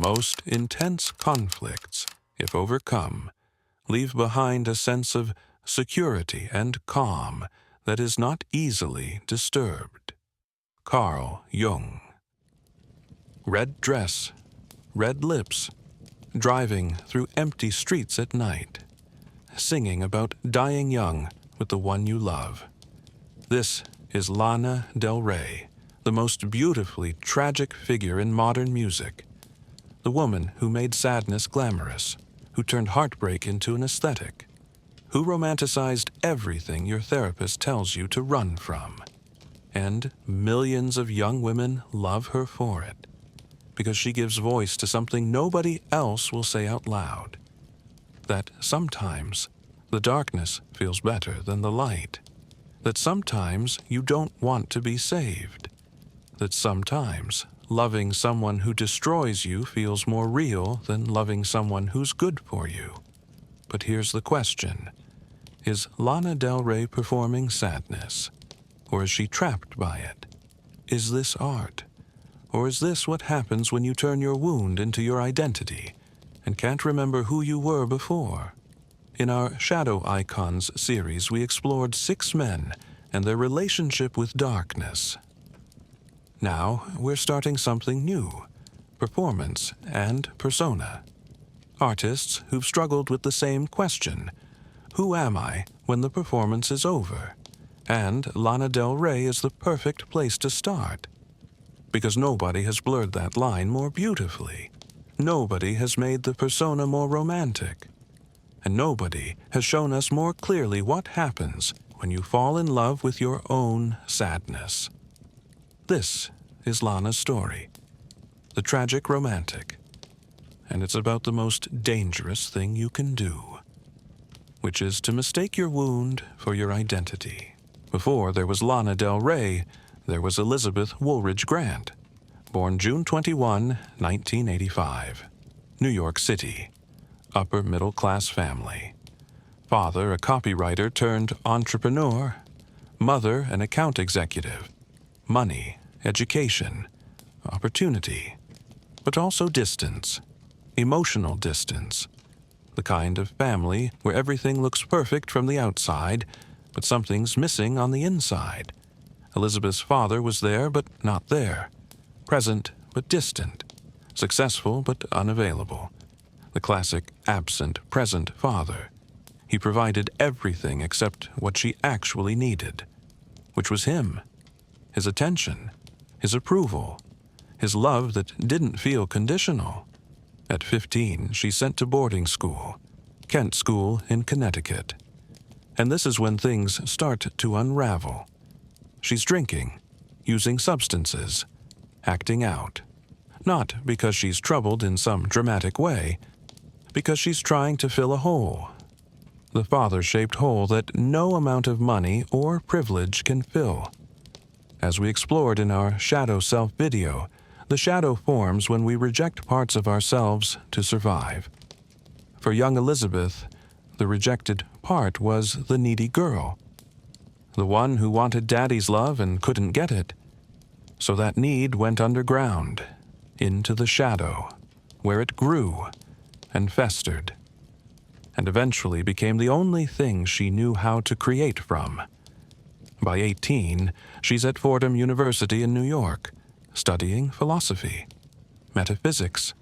most intense conflicts, if overcome, leave behind a sense of security and calm that is not easily disturbed. Carl Jung. Red dress, red lips, driving through empty streets at night, singing about dying young with the one you love. This is Lana Del Rey, the most beautifully tragic figure in modern music, the woman who made sadness glamorous, who turned heartbreak into an aesthetic, who romanticized everything your therapist tells you to run from. And millions of young women love her for it, because she gives voice to something nobody else will say out loud, that sometimes the darkness feels better than the light, that sometimes you don't want to be saved, that sometimes loving someone who destroys you feels more real than loving someone who's good for you. But here's the question. Is Lana Del Rey performing sadness? Or is she trapped by it? Is this art? Or is this what happens when you turn your wound into your identity and can't remember who you were before? In our Shadow Icons series, we explored 6 men and their relationship with darkness. Now, we're starting something new, performance and persona. Artists who've struggled with the same question, who am I when the performance is over? And Lana Del Rey is the perfect place to start, because nobody has blurred that line more beautifully. Nobody has made the persona more romantic. And nobody has shown us more clearly what happens when you fall in love with your own sadness. This is Lana's story, the tragic romantic, and it's about the most dangerous thing you can do, which is to mistake your wound for your identity. Before there was Lana Del Rey, there was Elizabeth Woolridge Grant, born June 21, 1985, New York City, upper middle-class family. Father, a copywriter turned entrepreneur. Mother, an account executive. Money, education, opportunity, but also distance, emotional distance, the kind of family where everything looks perfect from the outside, but something's missing on the inside. Elizabeth's father was there but not there, present but distant, successful but unavailable. The classic absent-present father. He provided everything except what she actually needed, which was him, his attention, his approval, his love that didn't feel conditional. At 15, she's sent to boarding school, Kent School in Connecticut. And this is when things start to unravel. She's drinking, using substances, acting out. Not because she's troubled in some dramatic way, because she's trying to fill a hole. The father-shaped hole that no amount of money or privilege can fill. As we explored in our Shadow Self video, the shadow forms when we reject parts of ourselves to survive. For young Elizabeth, the rejected part was the needy girl, the one who wanted daddy's love and couldn't get it. So that need went underground, into the shadow, where it grew and festered, and eventually became the only thing she knew how to create from. By 18, she's at Fordham University in New York, studying philosophy, metaphysics,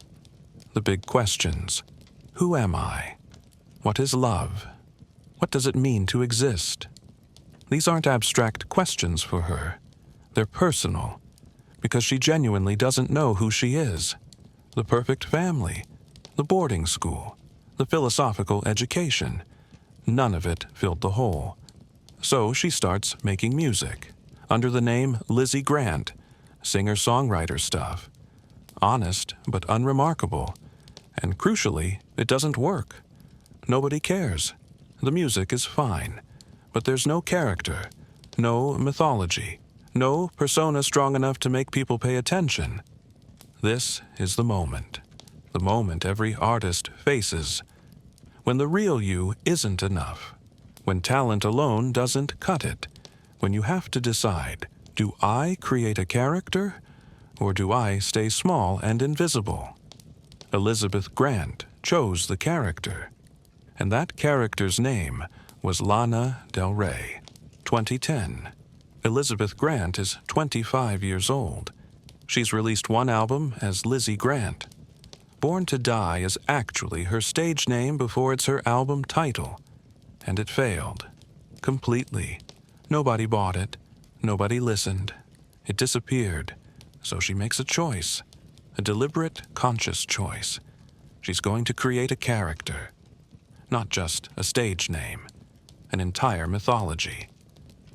the big questions. Who am I? What is love? What does it mean to exist? These aren't abstract questions for her. They're personal, because she genuinely doesn't know who she is. The perfect family, the boarding school, the philosophical education. None of it filled the hole. So she starts making music, under the name Lizzy Grant, singer-songwriter stuff. Honest but unremarkable. And crucially, it doesn't work. Nobody cares. The music is fine, but there's no character, no mythology, no persona strong enough to make people pay attention. This is the moment every artist faces, when the real you isn't enough, when talent alone doesn't cut it, when you have to decide, do I create a character, or do I stay small and invisible? Elizabeth Grant chose the character, and that character's name was Lana Del Rey. 2010. Elizabeth Grant is 25 years old. She's released one album as Lizzy Grant. Born to Die is actually her stage name before it's her album title, and it failed. Completely. Nobody bought it. Nobody listened. It disappeared. So she makes a choice. A deliberate, conscious choice. She's going to create a character. Not just a stage name. An entire mythology.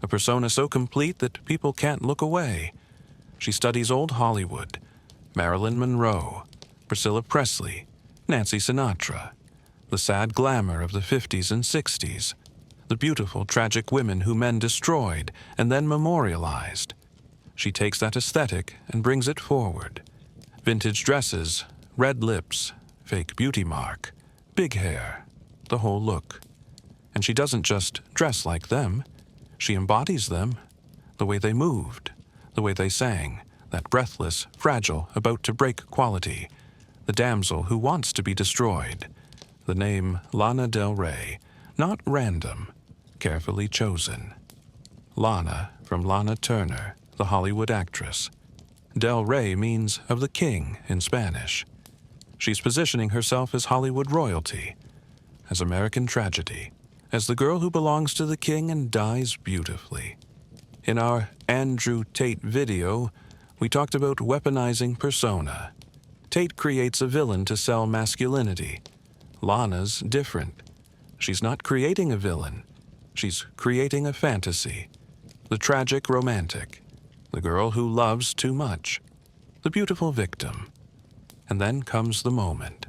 A persona so complete that people can't look away. She studies old Hollywood, Marilyn Monroe, Priscilla Presley, Nancy Sinatra, the sad glamour of the 50s and 60s, the beautiful, tragic women who men destroyed and then memorialized. She takes that aesthetic and brings it forward. Vintage dresses, red lips, fake beauty mark, big hair, the whole look. And she doesn't just dress like them. She embodies them, the way they moved, the way they sang, that breathless, fragile, about-to-break quality, the damsel who wants to be destroyed. The name Lana Del Rey, not random, carefully chosen. Lana from Lana Turner, the Hollywood actress. Del Rey means of the king in Spanish. She's positioning herself as Hollywood royalty, as American tragedy, as the girl who belongs to the king and dies beautifully. In our Andrew Tate video, we talked about weaponizing persona. Tate creates a villain to sell masculinity. Lana's different. She's not creating a villain. She's creating a fantasy. The tragic romantic. The girl who loves too much. The beautiful victim. And then comes the moment.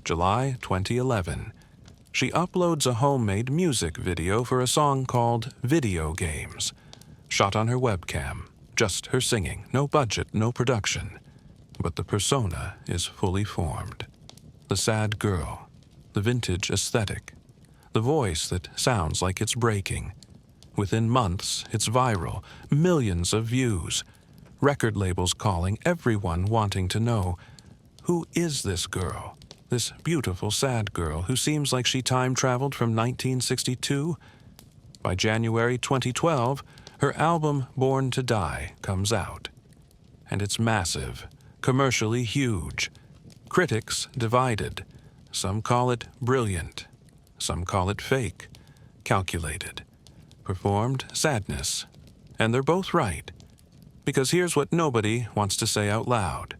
July 2011. She uploads a homemade music video for a song called Video Games, shot on her webcam, just her singing, no budget, no production. But the persona is fully formed. The sad girl, the vintage aesthetic, the voice that sounds like it's breaking. Within months, it's viral, millions of views, record labels calling, everyone wanting to know, who is this girl? This beautiful, sad girl who seems like she time-traveled from 1962? By January 2012, her album Born to Die comes out. And it's massive, commercially huge. Critics divided. Some call it brilliant. Some call it fake, calculated. Performed sadness. And they're both right. Because here's what nobody wants to say out loud.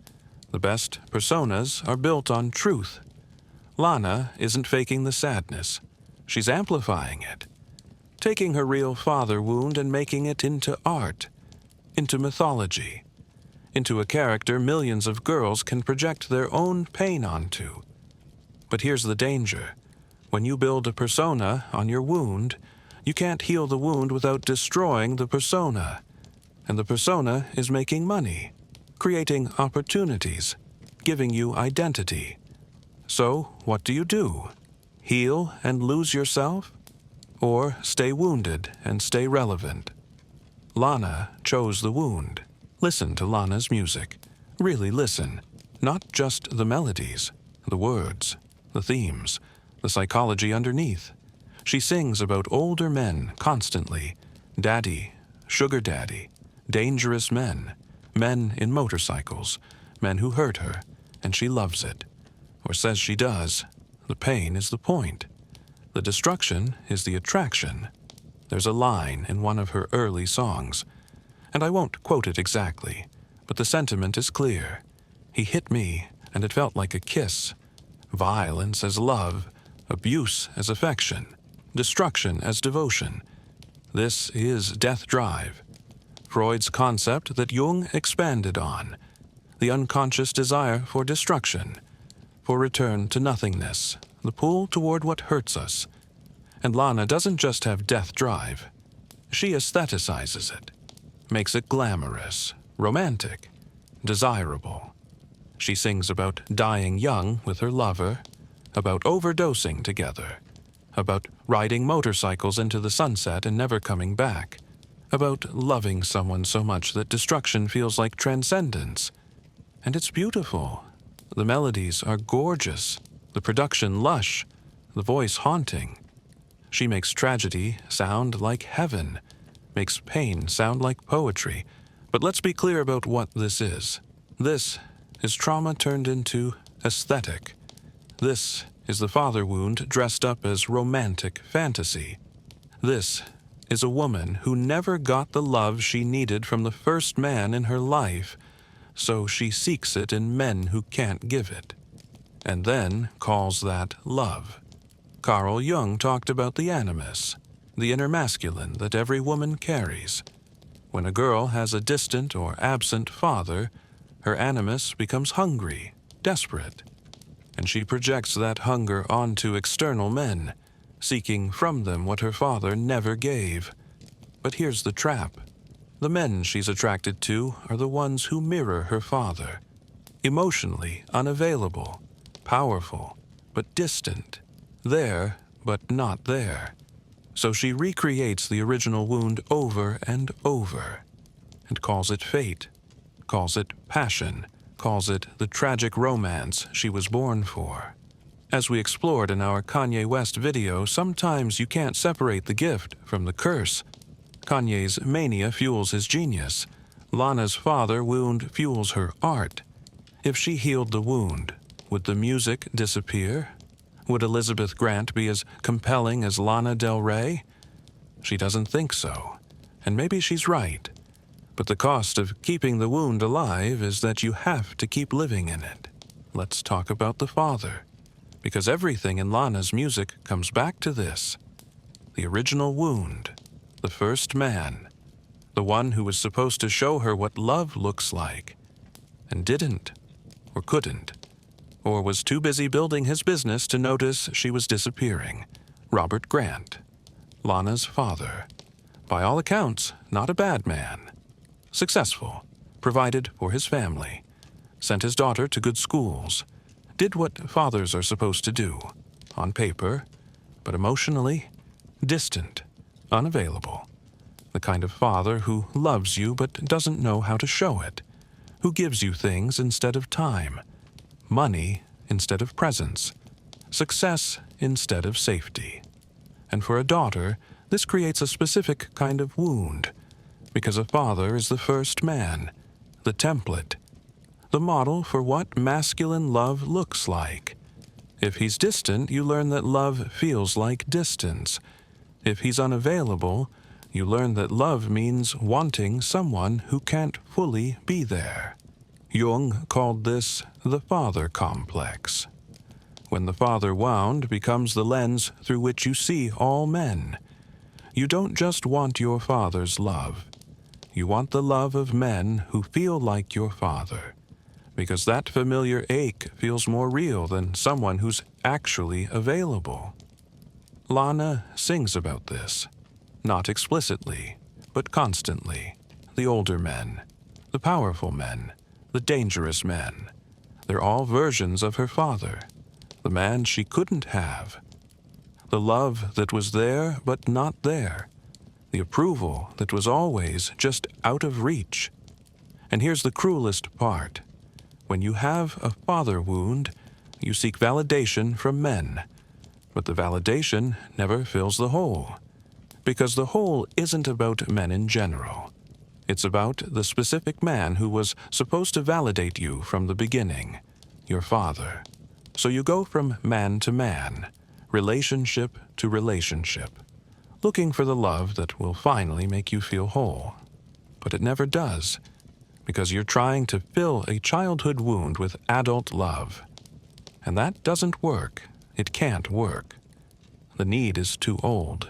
The best personas are built on truth. Lana isn't faking the sadness. She's amplifying it. Taking her real father wound and making it into art, into mythology, into a character millions of girls can project their own pain onto. But here's the danger. When you build a persona on your wound, you can't heal the wound without destroying the persona. And the persona is making money, creating opportunities, giving you identity. So, what do? Heal and lose yourself? Or stay wounded and stay relevant? Lana chose the wound. Listen to Lana's music. Really listen. Not just the melodies, the words, the themes, the psychology underneath. She sings about older men constantly. Daddy, sugar daddy, dangerous men, men in motorcycles, men who hurt her, and she loves it. Or says she does. The pain is the point. The destruction is the attraction. There's a line in one of her early songs, and I won't quote it exactly, but the sentiment is clear. He hit me, and it felt like a kiss. Violence as love, abuse as affection, destruction as devotion. This is death drive. Freud's concept that Jung expanded on. The unconscious desire for destruction, for return to nothingness, the pull toward what hurts us. And Lana doesn't just have death drive. She aestheticizes it, makes it glamorous, romantic, desirable. She sings about dying young with her lover, about overdosing together, about riding motorcycles into the sunset and never coming back, about loving someone so much that destruction feels like transcendence. And it's beautiful. The melodies are gorgeous, the production lush, the voice haunting. She makes tragedy sound like heaven, makes pain sound like poetry. But let's be clear about what this is. This is trauma turned into aesthetic. This is the father wound dressed up as romantic fantasy. This is a woman who never got the love she needed from the first man in her life, so she seeks it in men who can't give it, and then calls that love. Carl Jung talked about the animus, the inner masculine that every woman carries. When a girl has a distant or absent father, her animus becomes hungry, desperate, and she projects that hunger onto external men, seeking from them what her father never gave. But here's the trap. The men she's attracted to are the ones who mirror her father. Emotionally unavailable, powerful, but distant. There, but not there. So she recreates the original wound over and over, and calls it fate, calls it passion, calls it the tragic romance she was born for. As we explored in our Kanye West video, sometimes you can't separate the gift from the curse. Kanye's mania fuels his genius. Lana's father wound fuels her art. If she healed the wound, would the music disappear? Would Elizabeth Grant be as compelling as Lana Del Rey? She doesn't think so, and maybe she's right. But the cost of keeping the wound alive is that you have to keep living in it. Let's talk about the father, because everything in Lana's music comes back to this. The original wound, the first man, the one who was supposed to show her what love looks like, and didn't, or couldn't, or was too busy building his business to notice she was disappearing. Robert Grant, Lana's father. By all accounts, not a bad man. Successful, provided for his family, sent his daughter to good schools, did what fathers are supposed to do, on paper, but emotionally distant, unavailable. The kind of father who loves you but doesn't know how to show it, who gives you things instead of time, money instead of presence, success instead of safety. And for a daughter, this creates a specific kind of wound, because a father is the first man, the template, the model for what masculine love looks like. If he's distant, you learn that love feels like distance. If he's unavailable, you learn that love means wanting someone who can't fully be there. Jung called this the father complex. When the father wound becomes the lens through which you see all men. You don't just want your father's love. You want the love of men who feel like your father, because that familiar ache feels more real than someone who's actually available. Lana sings about this, not explicitly, but constantly. The older men, the powerful men, the dangerous men. They're all versions of her father, the man she couldn't have. The love that was there but not there. The approval that was always just out of reach. And here's the cruelest part. When you have a father wound, you seek validation from men. But the validation never fills the hole. Because the hole isn't about men in general. It's about the specific man who was supposed to validate you from the beginning, your father. So you go from man to man, relationship to relationship, looking for the love that will finally make you feel whole. But it never does, because you're trying to fill a childhood wound with adult love. And that doesn't work. It can't work. The need is too old,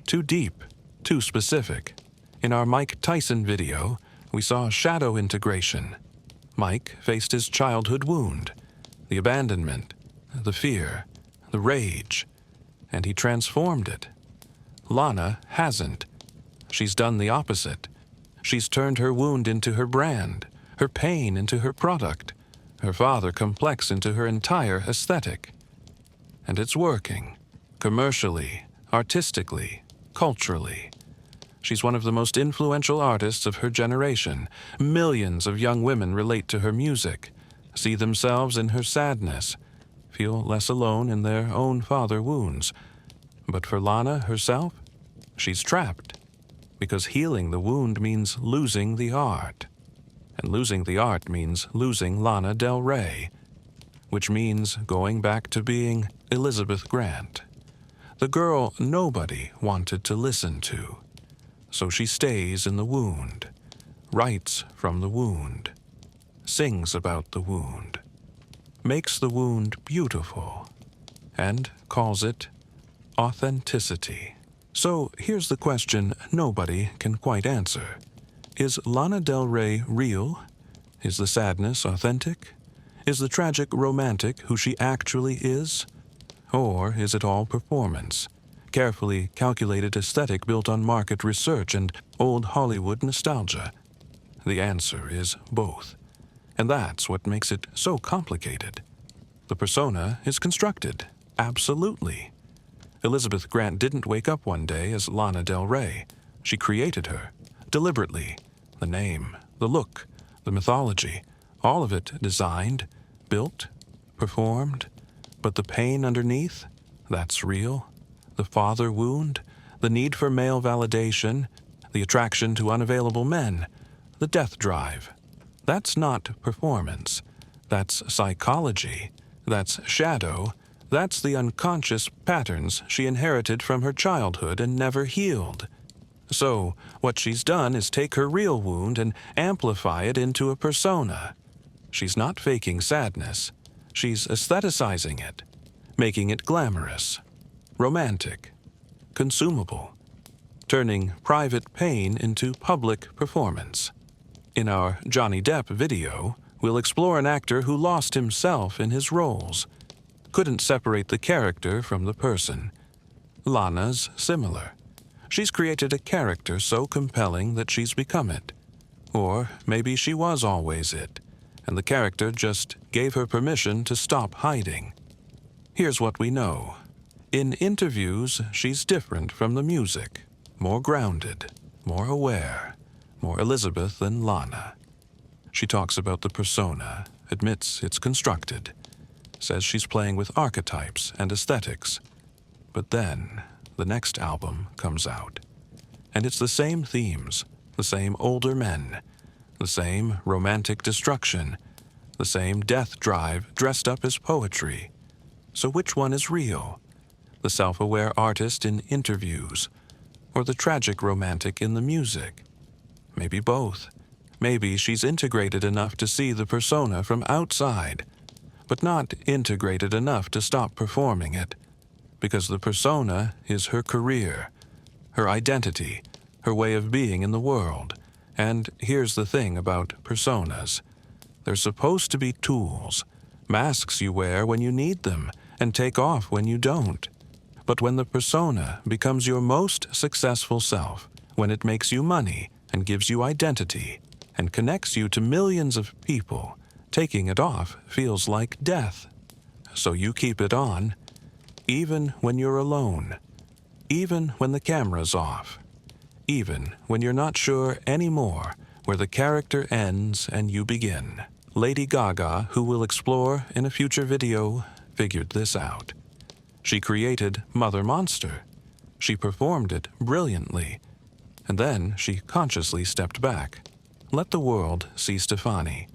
too deep, too specific. In our Mike Tyson video, we saw shadow integration. Mike faced his childhood wound, the abandonment, the fear, the rage, and he transformed it. Lana hasn't. She's done the opposite. She's turned her wound into her brand, her pain into her product, her father complex into her entire aesthetic. And it's working, commercially, artistically, culturally. She's one of the most influential artists of her generation. Millions of young women relate to her music. see themselves in her sadness, feel less alone in their own father wounds. But for Lana herself, she's trapped, because healing the wound means losing the art. And losing the art means losing Lana Del Rey, which means going back to being Elizabeth Grant, the girl nobody wanted to listen to. So she stays in the wound, writes from the wound, sings about the wound, makes the wound beautiful, and calls it authenticity. So here's the question nobody can quite answer. Is Lana Del Rey real? Is the sadness authentic? Is the tragic romantic who she actually is? Or is it all performance, carefully calculated aesthetic built on market research and old Hollywood nostalgia? The answer is both. And that's what makes it so complicated. The persona is constructed, absolutely. Elizabeth Grant didn't wake up one day as Lana Del Rey. She created her, deliberately. The name, the look, the mythology, all of it designed, built, performed. But the pain underneath, that's real. The father wound, the need for male validation, the attraction to unavailable men, the death drive. That's not performance. That's psychology. That's shadow. That's the unconscious patterns she inherited from her childhood and never healed. So, what she's done is take her real wound and amplify it into a persona. She's not faking sadness. She's aestheticizing it, making it glamorous, romantic, consumable, turning private pain into public performance. In our Johnny Depp video, we'll explore an actor who lost himself in his roles, couldn't separate the character from the person. Lana's similar. She's created a character so compelling that she's become it. Or maybe she was always it, and the character just gave her permission to stop hiding. Here's what we know. In interviews, she's different from the music, more grounded, more aware, more Elizabeth than Lana. She talks about the persona, admits it's constructed, says she's playing with archetypes and aesthetics. But then, the next album comes out, and it's the same themes, the same older men, the same romantic destruction, the same death drive dressed up as poetry. So which one is real? The self-aware artist in interviews, or the tragic romantic in the music? Maybe both. Maybe she's integrated enough to see the persona from outside, but not integrated enough to stop performing it, because the persona is her career, her identity, her way of being in the world. And here's the thing about personas. They're supposed to be tools, masks you wear when you need them and take off when you don't. But when the persona becomes your most successful self, when it makes you money and gives you identity and connects you to millions of people, taking it off feels like death. So you keep it on, even when you're alone, even when the camera's off, even when you're not sure anymore where the character ends and you begin. Lady Gaga, who we'll explore in a future video, figured this out. She created Mother Monster. She performed it brilliantly, and then she consciously stepped back. Let the world see Stefani.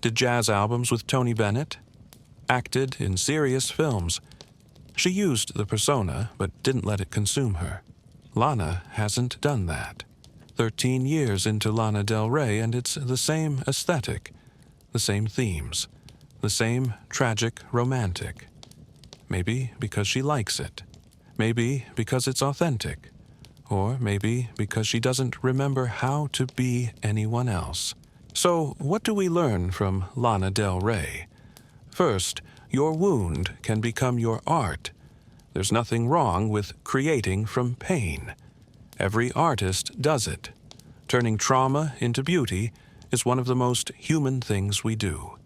Did jazz albums with Tony Bennett. Acted in serious films. She used the persona, but didn't let it consume her. Lana hasn't done that. 13 years into Lana Del Rey, and it's the same aesthetic, the same themes, the same tragic romantic. Maybe because she likes it. Maybe because it's authentic. Or maybe because she doesn't remember how to be anyone else. So, what do we learn from Lana Del Rey? First, your wound can become your art. There's nothing wrong with creating from pain. Every artist does it. Turning trauma into beauty is one of the most human things we do.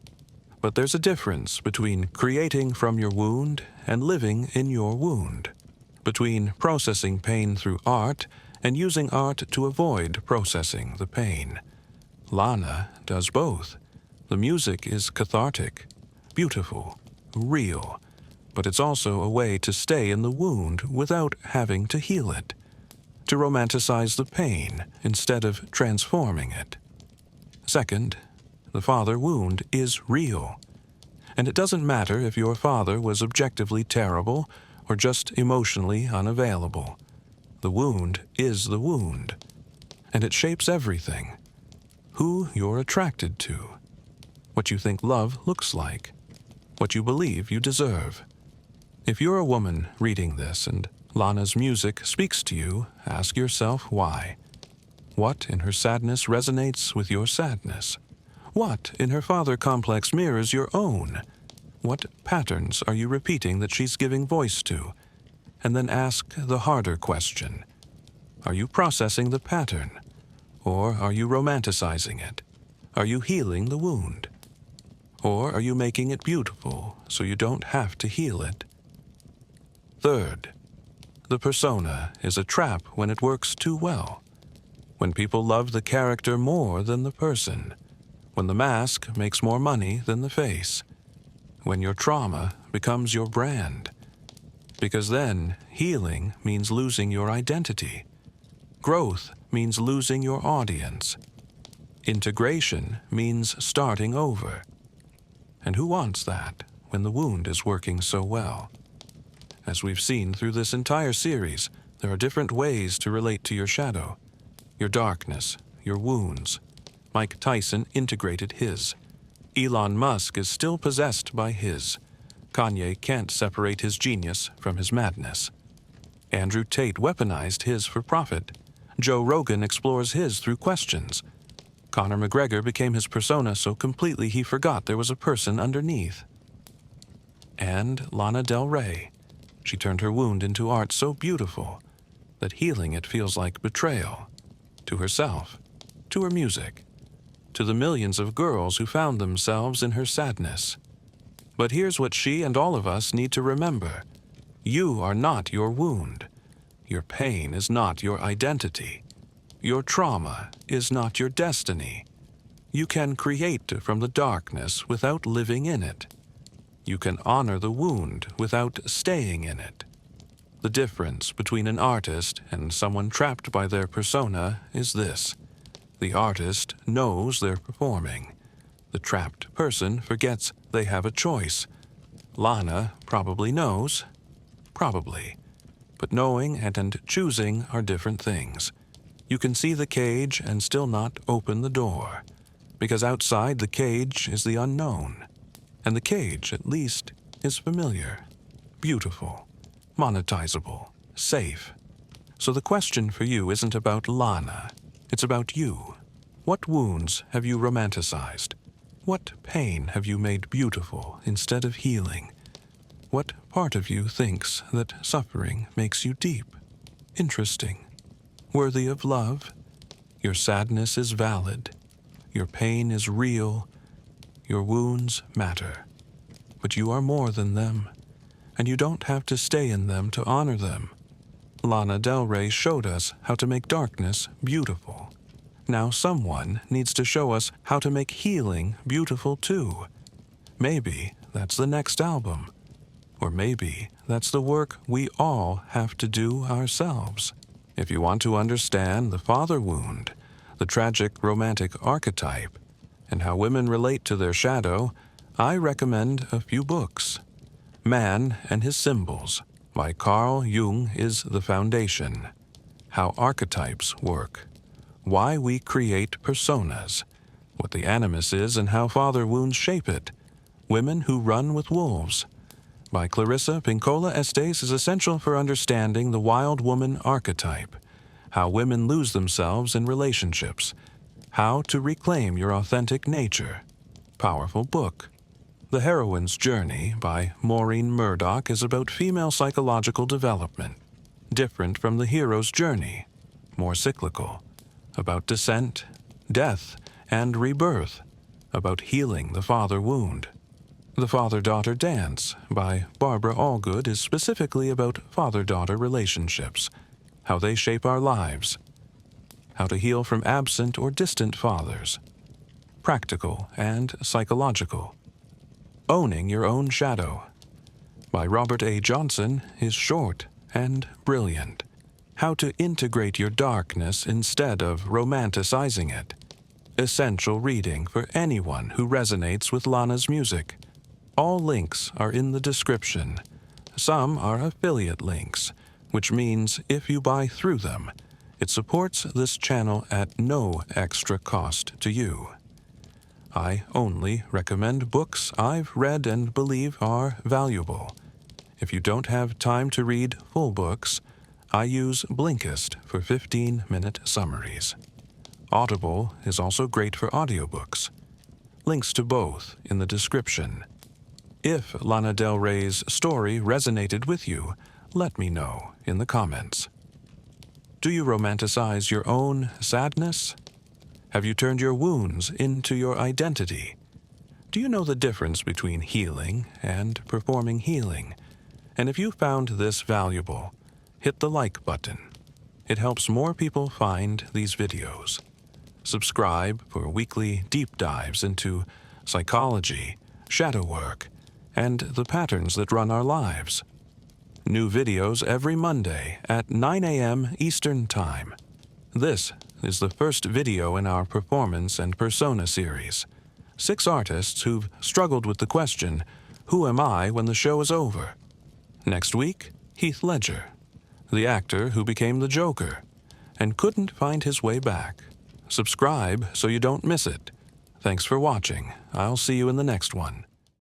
But there's a difference between creating from your wound and living in your wound. Between processing pain through art and using art to avoid processing the pain. Lana does both. The music is cathartic, beautiful, real, but it's also a way to stay in the wound without having to heal it, to romanticize the pain instead of transforming it. Second, the father wound is real, and it doesn't matter if your father was objectively terrible or just emotionally unavailable. The wound is the wound, and it shapes everything. Who you're attracted to, what you think love looks like, what you believe you deserve. If you're a woman reading this and Lana's music speaks to you, ask yourself why. What in her sadness resonates with your sadness? What in her father complex mirrors your own? What patterns are you repeating that she's giving voice to? And then ask the harder question. Are you processing the pattern? Or are you romanticizing it? Are you healing the wound? Or are you making it beautiful so you don't have to heal it? Third, the persona is a trap when it works too well. When people love the character more than the person. When the mask makes more money than the face. When your trauma becomes your brand. Because then, healing means losing your identity. Growth means losing your audience. Integration means starting over. And who wants that when the wound is working so well? As we've seen through this entire series, there are different ways to relate to your shadow. Your darkness, your wounds. Mike Tyson integrated his. Elon Musk is still possessed by his. Kanye can't separate his genius from his madness. Andrew Tate weaponized his for profit. Joe Rogan explores his through questions. Conor McGregor became his persona so completely he forgot there was a person underneath. And Lana Del Rey. She turned her wound into art so beautiful that healing it feels like betrayal. To herself, to her music, to the millions of girls who found themselves in her sadness. But here's what she and all of us need to remember. You are not your wound. Your pain is not your identity. Your trauma is not your destiny. You can create from the darkness without living in it. You can honor the wound without staying in it. The difference between an artist and someone trapped by their persona is this. The artist knows they're performing. The trapped person forgets they have a choice. Lana probably knows. Probably. But knowing and choosing are different things. You can see the cage and still not open the door. Because outside the cage is the unknown. And the cage, at least, is familiar, beautiful, monetizable, safe. So the question for you isn't about Lana. It's about you. What wounds have you romanticized? What pain have you made beautiful instead of healing? What part of you thinks that suffering makes you deep, interesting, worthy of love? Your sadness is valid. Your pain is real. Your wounds matter. But you are more than them, and you don't have to stay in them to honor them. Lana Del Rey showed us how to make darkness beautiful. Now someone needs to show us how to make healing beautiful too. Maybe that's the next album. Or maybe that's the work we all have to do ourselves. If you want to understand the father wound, the tragic romantic archetype, and how women relate to their shadow, I recommend a few books. Man and His Symbols by Carl Jung is the foundation. How Archetypes Work. Why We Create Personas. What the Animus is and how father wounds shape it. Women Who Run with Wolves by Clarissa Pinkola Estes is essential for understanding the wild woman archetype. How women lose themselves in relationships. How to Reclaim Your Authentic Nature. Powerful book. The Heroine's Journey by Maureen Murdoch is about female psychological development. Different from the hero's journey. More cyclical. About descent, death, and rebirth. About healing the father wound. The Father-Daughter Dance by Barbara Allgood is specifically about father-daughter relationships. How they shape our lives. How to heal from absent or distant fathers. practical and psychological. Owning Your Own Shadow by Robert A. Johnson is short and brilliant. How to integrate your darkness instead of romanticizing it. Essential reading for anyone who resonates with Lana's music. All links are in the description. Some are affiliate links, which means if you buy through them, it supports this channel at no extra cost to you. I only recommend books I've read and believe are valuable. If you don't have time to read full books, I use Blinkist for 15-minute summaries. Audible is also great for audiobooks. Links to both in the description. If Lana Del Rey's story resonated with you, let me know in the comments. Do you romanticize your own sadness? Have you turned your wounds into your identity? Do you know the difference between healing and performing healing? And if you found this valuable, hit the like button. It helps more people find these videos. Subscribe for weekly deep dives into psychology, shadow work, and the patterns that run our lives. New videos every Monday at 9 a.m. Eastern Time. This is the first video in our Performance and Persona series. 6 artists who've struggled with the question, who am I when the show is over? Next week, Heath Ledger, the actor who became the Joker and couldn't find his way back. Subscribe so you don't miss it. Thanks for watching. I'll see you in the next one.